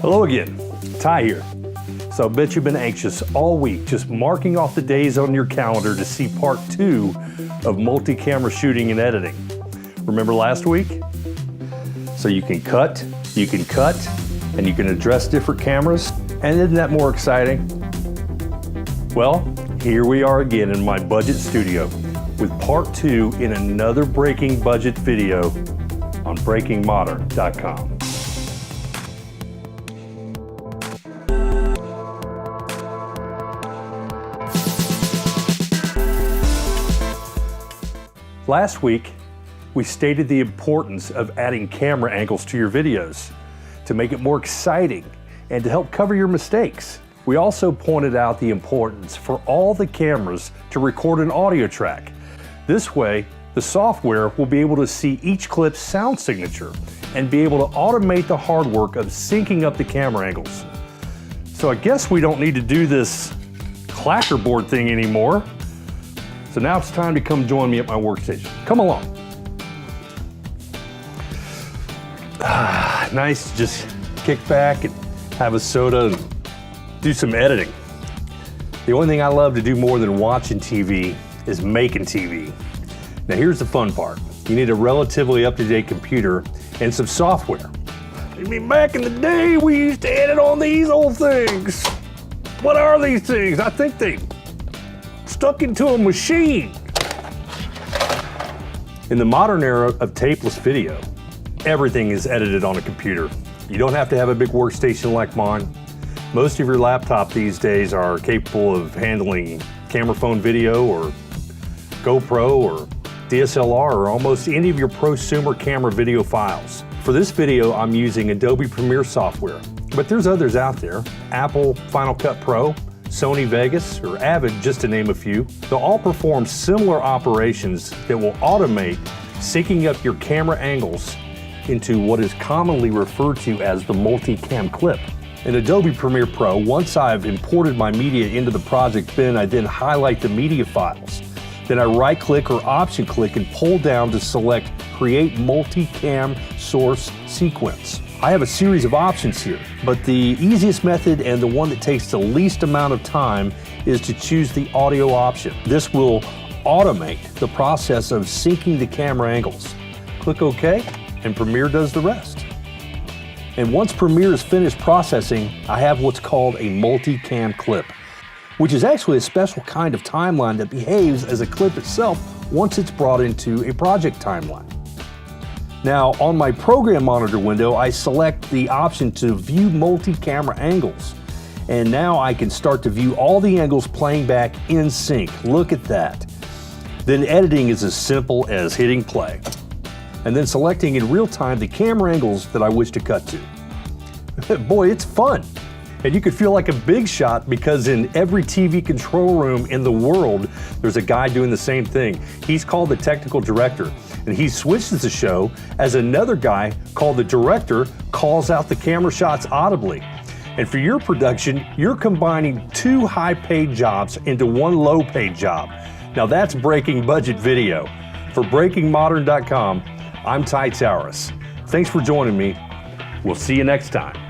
Hello again, Ty here. So I bet you've been anxious all week, just marking off the days on your calendar to see part 2 of multi-camera shooting and editing. Remember last week? So you can cut, and you can address different cameras, and isn't that more exciting? Well, here we are again in my budget studio with part 2 in another breaking budget video on breakingmodern.com. Last week, we stated the importance of adding camera angles to your videos to make it more exciting and to help cover your mistakes. We also pointed out the importance for all the cameras to record an audio track. This way, the software will be able to see each clip's sound signature and be able to automate the hard work of syncing up the camera angles. So I guess we don't need to do this clackerboard thing anymore. So now it's time to come join me at my workstation. Come along. Nice to just kick back and have a soda and do some editing. The only thing I love to do more than watching TV is making TV. Now here's the fun part. You need a relatively up-to-date computer and some software. I mean, back in the day, we used to edit on these old things. What are these things? I think they stuck into a machine. In the modern era of tapeless video, everything is edited on a computer. You don't have to have a big workstation like mine. Most of your laptop these days are capable of handling camera phone video or GoPro or DSLR or almost any of your prosumer camera video files. For this video, I'm using Adobe Premiere software, but there's others out there. Apple Final Cut Pro, Sony Vegas, or Avid, just to name a few. They'll all perform similar operations that will automate syncing up your camera angles into what is commonly referred to as the multi-cam clip. In Adobe Premiere Pro, once I've imported my media into the project bin, I then highlight the media files. Then I right-click or option-click and pull down to select Create Multi-Cam Source Sequence. I have a series of options here, but the easiest method and the one that takes the least amount of time is to choose the audio option. This will automate the process of syncing the camera angles. Click OK, and Premiere does the rest. And once Premiere is finished processing, I have what's called a multi-cam clip, which is actually a special kind of timeline that behaves as a clip itself once it's brought into a project timeline. Now, on my program monitor window, I select the option to view multi-camera angles. And now I can start to view all the angles playing back in sync. Look at that. Then editing is as simple as hitting play, and then selecting in real time the camera angles that I wish to cut to. Boy, it's fun. And you could feel like a big shot because in every TV control room in the world, there's a guy doing the same thing. He's called the technical director, and he switches the show as another guy called the director calls out the camera shots audibly. And for your production, you're combining 2 high-paid jobs into 1 low-paid job. Now that's breaking budget video. For breakingmodern.com, I'm Towriss. Thanks for joining me. We'll see you next time.